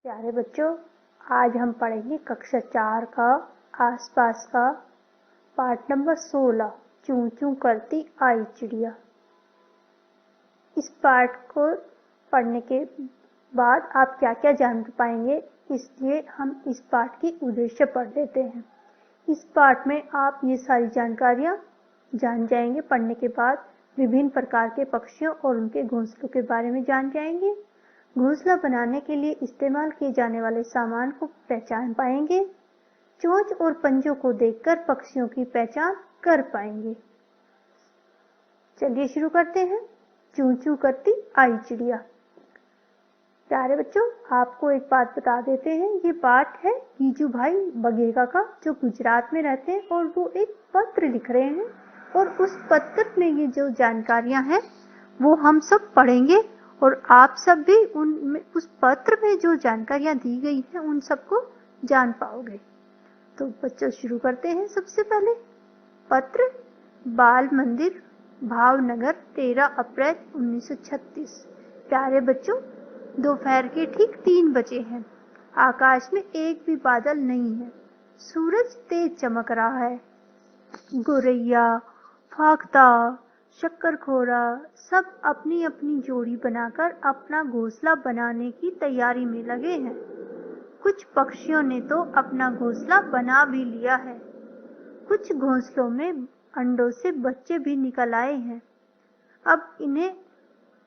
प्यारे बच्चों, आज हम पढ़ेंगे कक्षा 4 का आसपास का पाठ नंबर 16 चूं चूं करती आई चिड़िया। इस पाठ को पढ़ने के बाद आप क्या क्या जान पाएंगे, इसलिए हम इस पाठ की उद्देश्य पढ़ लेते हैं। इस पाठ में आप ये सारी जानकारियाँ जान जाएंगे। पढ़ने के बाद विभिन्न प्रकार के पक्षियों और उनके घोंसलों के बारे में जान जाएंगे। घोंसला बनाने के लिए इस्तेमाल किए जाने वाले सामान को पहचान पाएंगे। चोंच और पंजों को देखकर पक्षियों की पहचान कर पाएंगे। चलिए शुरू करते हैं। चूं चूं करती आई चिड़िया। प्यारे बच्चों, आपको एक बात बता देते हैं। ये पाठ है गीजू भाई बघेला का, जो गुजरात में रहते हैं, और वो एक पत्र लिख रहे हैं। और उस पत्र में ये जो जानकारियां हैं वो हम सब पढ़ेंगे, और आप सब भी उस पत्र में जो जानकारियां दी गई हैं उन सबको जान पाओगे। तो बच्चों शुरू करते हैं। सबसे पहले पत्र, बाल मंदिर, भावनगर, 13 अप्रैल 1936। प्यारे बच्चों, दोपहर के ठीक 3 बजे हैं। आकाश में एक भी बादल नहीं है। सूरज तेज चमक रहा है। गोरैया, फाख्ता, शक्करखोरा सब अपनी अपनी जोड़ी बनाकर अपना घोंसला बनाने की तैयारी में लगे हैं। कुछ पक्षियों ने तो अपना घोंसला बना भी लिया है। कुछ घोंसलों में अंडों से बच्चे भी निकल आए हैं।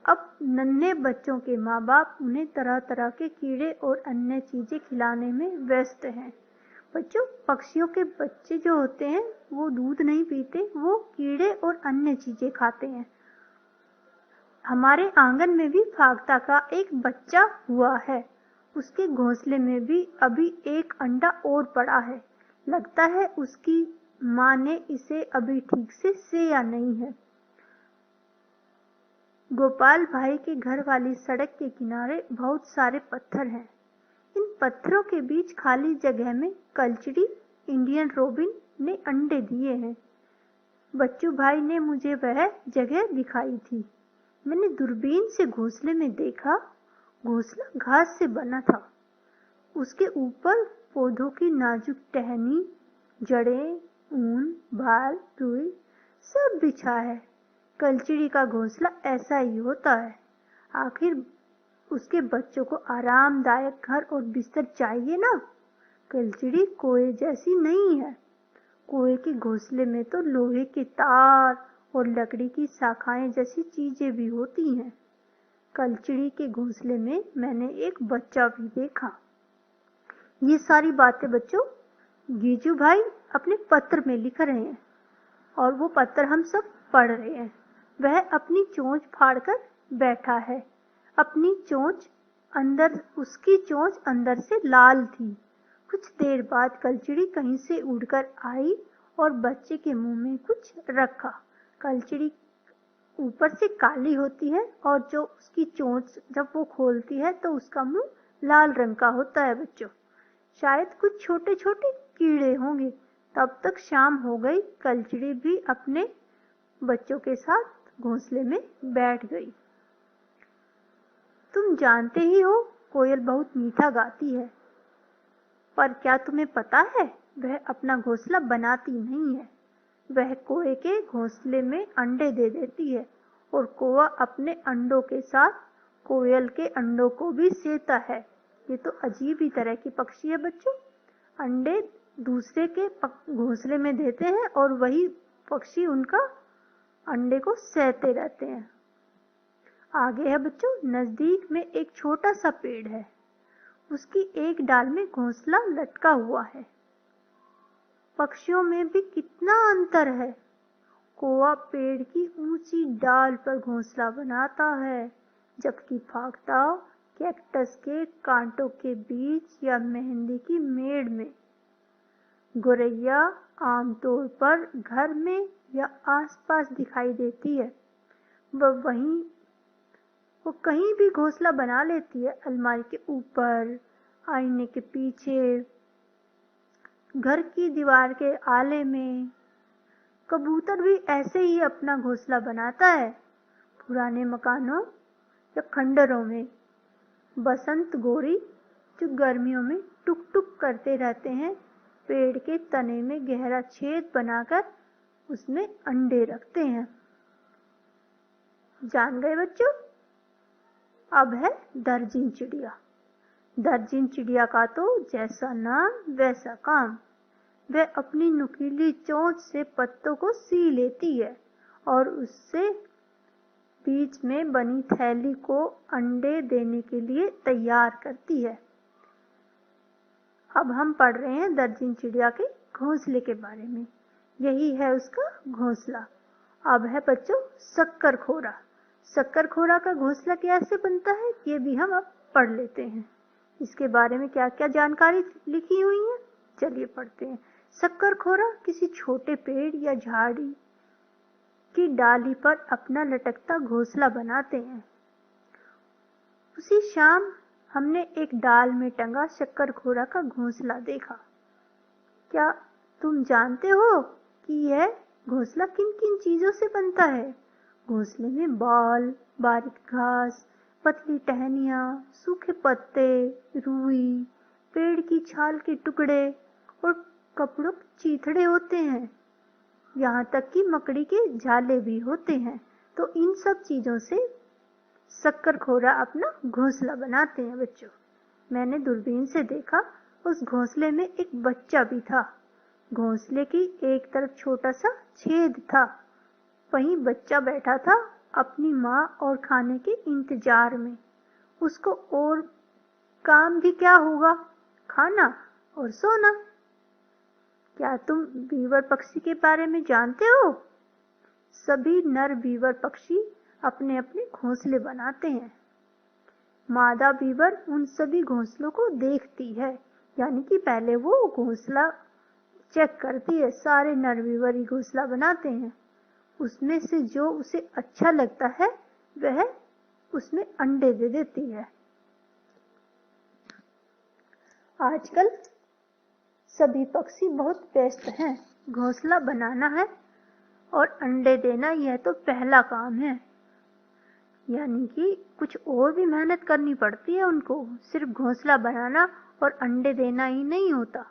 अब नन्हे बच्चों के माँ बाप उन्हें तरह तरह के कीड़े और अन्य चीजें खिलाने में व्यस्त हैं। बच्चों, पक्षियों के बच्चे जो होते हैं वो दूध नहीं पीते, वो कीड़े और अन्य चीजें खाते हैं। हमारे आंगन में भी फाख्ता का एक बच्चा हुआ है। उसके घोंसले में भी अभी एक अंडा और पड़ा है। लगता है उसकी माँ ने इसे अभी ठीक से सेया नहीं है। गोपाल भाई के घर वाली सड़क के किनारे बहुत सारे पत्थर हैं। इन पत्थरों के बीच खाली जगह में कलचड़ी, इंडियन रोबिन ने अंडे दिए हैं। बच्चू भाई ने मुझे वह जगह दिखाई थी। मैंने दूरबीन से घोंसले में देखा। घोंसला घास से बना था। उसके ऊपर पौधों की नाजुक टहनी, जड़ें, ऊन, बाल, रुई सब बिछा है। कलचड़ी का घोंसला ऐसा ही होता है। आखिर उसके बच्चों को आरामदायक घर और बिस्तर चाहिए ना। कलचड़ी कोए जैसी नहीं है। कोए के घोंसले में तो लोहे के तार और लकड़ी की शाखाएं जैसी चीजें भी होती हैं। कलचड़ी के घोंसले में मैंने एक बच्चा भी देखा। ये सारी बातें बच्चों गीजू भाई अपने पत्र में लिख रहे हैं, और वो पत्र हम सब पढ़ रहे हैं। वह अपनी चोंच फाड़कर बैठा है। उसकी चोंच अंदर से लाल थी। कुछ देर बाद कलचड़ी कहीं से उड़कर आई और बच्चे के मुंह में कुछ रखा। कलचड़ी ऊपर से काली होती है, और जो उसकी चोंच जब वो खोलती है तो उसका मुंह लाल रंग का होता है। बच्चों, शायद कुछ छोटे छोटे कीड़े होंगे। तब तक शाम हो गई। कलचड़ी भी अपने बच्चों के साथ घोंसले में बैठ गई। तुम जानते ही हो, कोयल बहुत मीठा गाती है, पर क्या तुम्हें पता है वह अपना घोंसला बनाती नहीं है। वह कोए के घोंसले में अंडे दे देती है, और कौवा अपने अंडों के साथ कोयल के अंडों को भी सेता है। ये तो अजीब ही तरह की पक्षी है बच्चों। अंडे दूसरे के घोंसले में देते हैं और वही पक्षी उनका अंडे को सहते रहते हैं। आगे है बच्चों, नजदीक में एक छोटा सा पेड़ है। उसकी एक डाल में घोंसला लटका हुआ है। पक्षियों में भी कितना अंतर है। कौवा पेड़ की ऊंची डाल पर घोंसला बनाता है, जबकि फाख्ता कैक्टस के कांटों के बीच या मेहंदी की मेड़ में। गोरैया आमतौर पर घर में या आसपास दिखाई देती है। वो कहीं भी घोंसला बना लेती है। अलमारी के ऊपर, आईने के पीछे, घर की दीवार के आले में। कबूतर भी ऐसे ही अपना घोंसला बनाता है, पुराने मकानों या खंडरों में। बसंत गोरी जो गर्मियों में टुक टुक करते रहते हैं, पेड़ के तने में गहरा छेद बनाकर उसमें अंडे रखते हैं। जान गए बच्चों? अब है दर्जिन चिड़िया। दर्जिन चिड़िया का तो जैसा नाम वैसा काम। वह अपनी नुकीली चोंच से पत्तों को सी लेती है और उससे बीच में बनी थैली को अंडे देने के लिए तैयार करती है। अब हम पढ़ रहे हैं दर्जिन चिड़िया के घोंसले के बारे में। यही है उसका घोंसला। अब है बच्चों शक्करखोरा। शक्करखोरा का घोंसला कैसे बनता है, ये भी हम अब पढ़ लेते हैं। इसके बारे में क्या क्या जानकारी लिखी हुई है, चलिए पढ़ते हैं। शक्करखोरा किसी छोटे पेड़ या झाड़ी की डाली पर अपना लटकता घोंसला बनाते हैं। उसी शाम हमने एक डाल में टंगा शक्करखोरा का घोंसला देखा। क्या तुम जानते हो कि यह घोंसला किन किन चीजों से बनता है? घोंसले में बाल, बारीक घास, पतली टहनियाँ, सूखे पत्ते, रुई, पेड़ की छाल के टुकड़े और कपड़ों के चीथड़े होते हैं। यहाँ तक कि मकड़ी के झाले भी होते हैं। तो इन सब चीजों से शक्करखोरा अपना घोंसला बनाते हैं बच्चों। मैंने दूरबीन से देखा, उस घोंसले में एक बच्चा भी था। घोंसले की एक तरफ छोटा सा छेद था, वहीं बच्चा बैठा था अपनी माँ और खाने के इंतजार में। उसको और काम भी क्या होगा, खाना और सोना। क्या तुम बीवर पक्षी के बारे में जानते हो? सभी नर बीवर पक्षी अपने अपने घोंसले बनाते हैं। मादा बीवर उन सभी घोंसलों को देखती है, यानी कि पहले वो घोंसला चेक करती है। सारे नर बीवर ही घोंसला बनाते हैं। उसमें से जो उसे अच्छा लगता है वह उसमें अंडे दे देती है। आजकल सभी पक्षी बहुत व्यस्त हैं। घोंसला बनाना है और अंडे देना, यह तो पहला काम है। यानी कि कुछ और भी मेहनत करनी पड़ती है उनको। सिर्फ घोंसला बनाना और अंडे देना ही नहीं होता।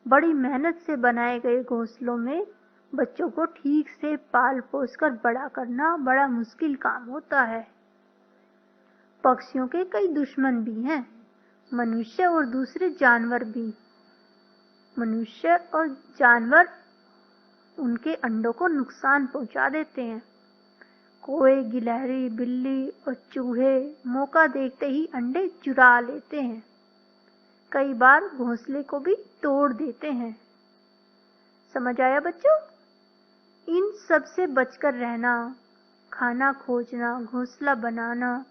बड़ी मेहनत से बनाए गए घोंसलों में बच्चों को ठीक से पाल पोस कर बड़ा करना बड़ा मुश्किल काम होता है। पक्षियों के कई दुश्मन भी हैं, मनुष्य और दूसरे जानवर भी। मनुष्य और जानवर उनके अंडों को नुकसान पहुंचा देते हैं। कोए, गिलहरी, बिल्ली और चूहे मौका देखते ही अंडे चुरा लेते हैं। कई बार घोंसले को भी तोड़ देते हैं। समझ आया बच्चों? इन सब से बचकर रहना, खाना खोजना, घोंसला बनाना,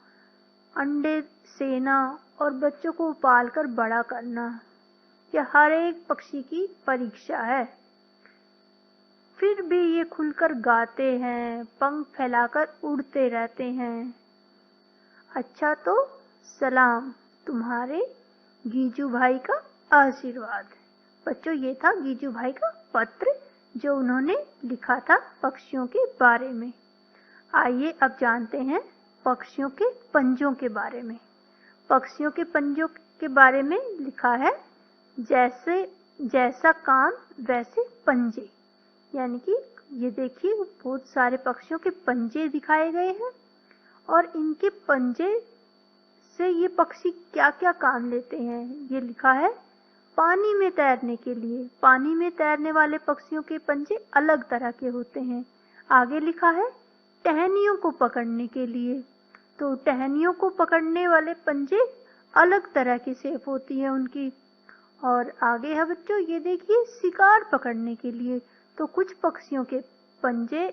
अंडे सेना और बच्चों को पालकर बड़ा करना, यह हर एक पक्षी की परीक्षा है। फिर भी ये खुलकर गाते हैं, पंख फैलाकर उड़ते रहते हैं। अच्छा तो सलाम, तुम्हारे गीजू भाई का आशीर्वाद। बच्चों, ये था गीजू भाई का पत्र जो उन्होंने लिखा था पक्षियों के बारे में। आइए अब जानते हैं पक्षियों के पंजों के बारे में। पक्षियों के पंजों के बारे में लिखा है, जैसा काम वैसे पंजे। यानी कि ये देखिए, बहुत सारे पक्षियों के पंजे दिखाए गए हैं और इनके पंजे से ये पक्षी क्या क्या काम लेते हैं ये लिखा है। पानी में तैरने के लिए, पानी में तैरने वाले पक्षियों के पंजे अलग तरह के होते हैं। आगे लिखा है टहनियों को पकड़ने के लिए, तो टहनियों को पकड़ने वाले पंजे अलग तरह की शेप होती है उनकी। और आगे है बच्चों, ये देखिए शिकार पकड़ने के लिए, तो कुछ पक्षियों के पंजे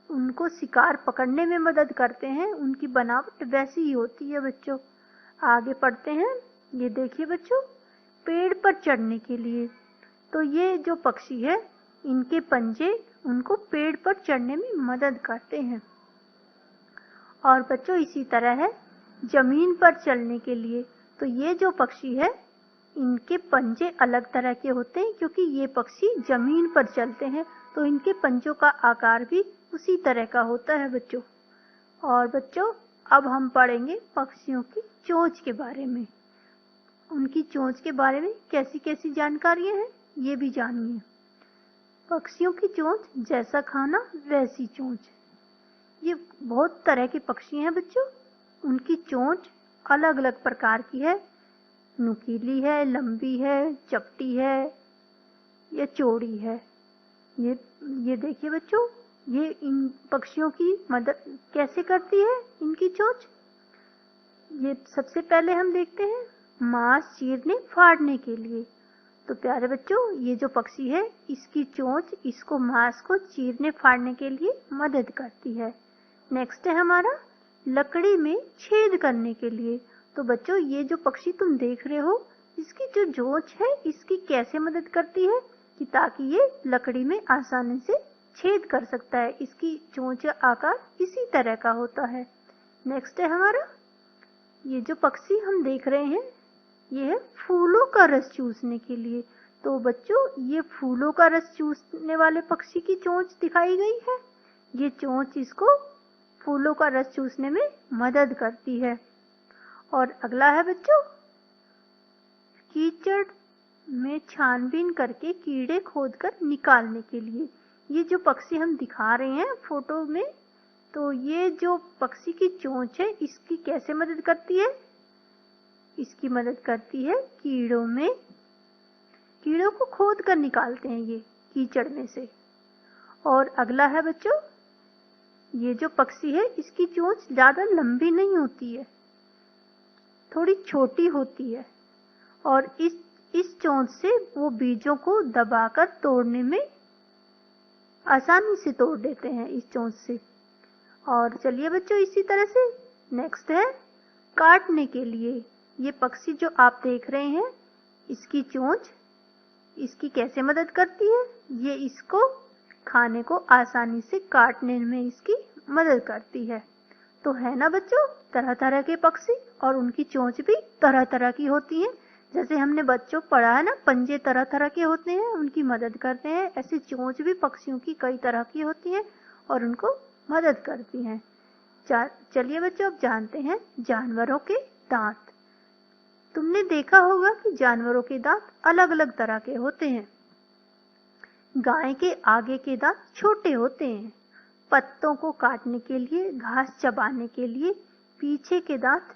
उनको शिकार पकड़ने में मदद करते हैं। उनकी बनावट वैसी ही होती है बच्चों। आगे पढ़ते हैं, ये देखिए बच्चों, पेड़ पर चढ़ने के लिए, तो ये जो पक्षी है इनके पंजे उनको पेड़ पर चढ़ने में मदद करते हैं। और बच्चों इसी तरह है जमीन पर चलने के लिए, तो ये जो पक्षी है इनके पंजे अलग तरह के होते हैं, क्योंकि ये पक्षी जमीन पर चलते हैं, तो इनके पंजों का आकार भी उसी तरह का होता है बच्चों। और बच्चों अब हम पढ़ेंगे पक्षियों की चोंच के बारे में। उनकी चोंच के बारे में कैसी कैसी जानकारियां हैं ये भी जानिए। पक्षियों की चोंच जैसा खाना वैसी चोंच। ये बहुत तरह के पक्षी हैं बच्चों। उनकी चोंच अलग अलग प्रकार की है, नुकीली है, लंबी है, चपटी है या चौड़ी है। ये देखिए बच्चों, ये इन पक्षियों की मदद कैसे करती है इनकी चोंच। ये सबसे पहले हम देखते हैं मांस चीरने फाड़ने के लिए। तो प्यारे बच्चों, ये जो पक्षी है इसकी चोंच इसको मांस को चीरने फाड़ने के लिए मदद करती है। नेक्स्ट है हमारा लकड़ी में छेद करने के लिए। तो बच्चों, ये जो पक्षी तुम देख रहे हो इसकी जो चोंच है इसकी कैसे मदद करती है कि ताकि ये लकड़ी में आसानी से छेद कर सकता है। इसकी चोंच का आकार इसी तरह का होता है। नेक्स्ट है हमारा, ये जो पक्षी हम देख रहे हैं ये है फूलों का रस चूसने के लिए। तो बच्चों, ये फूलों का रस चूसने वाले पक्षी की चोंच दिखाई गई है। ये चोंच इसको फूलों का रस चूसने में मदद करती है। और अगला है बच्चों, कीचड़ में छानबीन करके कीड़े खोदकर निकालने के लिए। ये जो पक्षी हम दिखा रहे हैं फोटो में, तो ये जो पक्षी की चोंच है इसकी कैसे मदद करती है। इसकी मदद करती है कीड़ों को खोद कर निकालते हैं ये कीचड़ में से। और अगला है बच्चों, ये जो पक्षी है इसकी चोंच ज्यादा लंबी नहीं होती है, थोड़ी छोटी होती है। और इस चोंच से वो बीजों को दबाकर तोड़ने में आसानी से तोड़ देते हैं इस चोंच से। और चलिए बच्चों, इसी तरह से नेक्स्ट है काटने के लिए। ये पक्षी जो आप देख रहे हैं इसकी चोंच इसकी कैसे मदद करती है। ये इसको खाने को आसानी से काटने में इसकी मदद करती है। तो है ना बच्चों, तरह तरह के पक्षी और उनकी चोंच भी तरह तरह की होती हैं। जैसे हमने बच्चों पढ़ा है ना, पंजे तरह तरह के होते हैं, उनकी मदद करते हैं। ऐसे चोंच भी पक्षियों की कई तरह की होती हैं और उनको मदद करती हैं। चलिए बच्चों, अब जानते हैं जानवरों के दांत। तुमने देखा होगा कि जानवरों के दांत अलग अलग तरह के होते हैं। गाय के आगे के दांत छोटे होते हैं। पत्तों को काटने के लिए, घास चबाने के लिए पीछे के दांत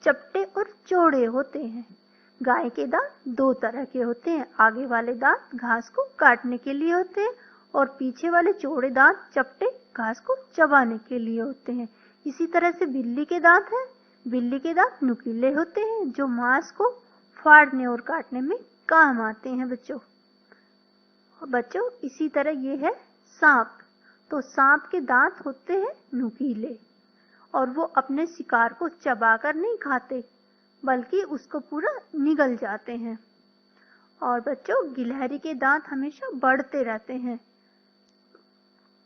चपटे और चौड़े होते हैं। गाय के दांत दो तरह के होते हैं। आगे वाले दांत घास को काटने के लिए होते हैं और पीछे वाले चौड़े दांत चपटे घास को चबाने के लिए होते हैं। इसी तरह से बिल्ली के दांत हैं। बिल्ली के दांत नुकीले होते हैं जो मांस को फाड़ने और काटने में काम आते हैं बच्चों। इसी तरह ये है सांप। तो सांप के दांत होते हैं नुकीले और वो अपने शिकार को चबाकर नहीं खाते बल्कि उसको पूरा निगल जाते हैं। और बच्चों, गिलहरी के दांत हमेशा बढ़ते रहते हैं।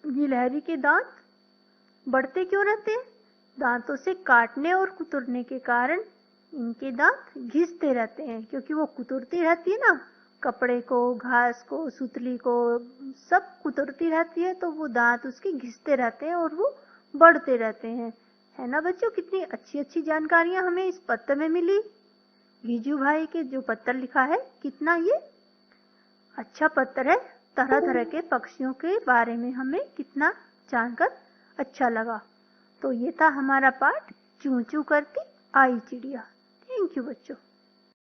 गिलहरी के दांत बढ़ते क्यों रहते हैं? दांतों से काटने और कुतरने के कारण इनके दांत घिसते रहते हैं, क्योंकि वो कुतरती रहती है ना, कपड़े को, घास को, सुतली को सब कुतरती रहती है, तो वो दांत उसके घिसते रहते हैं और वो बढ़ते रहते हैं। है ना बच्चों, कितनी अच्छी अच्छी जानकारियां हमें इस पत्र में मिली। गीजू भाई के जो पत्र लिखा है, कितना ये अच्छा पत्र है। तरह तरह के पक्षियों के बारे में हमें कितना जानकर अच्छा लगा। तो ये था हमारा पाठ चूं चूं करती आई चिड़िया। थैंक यू बच्चों।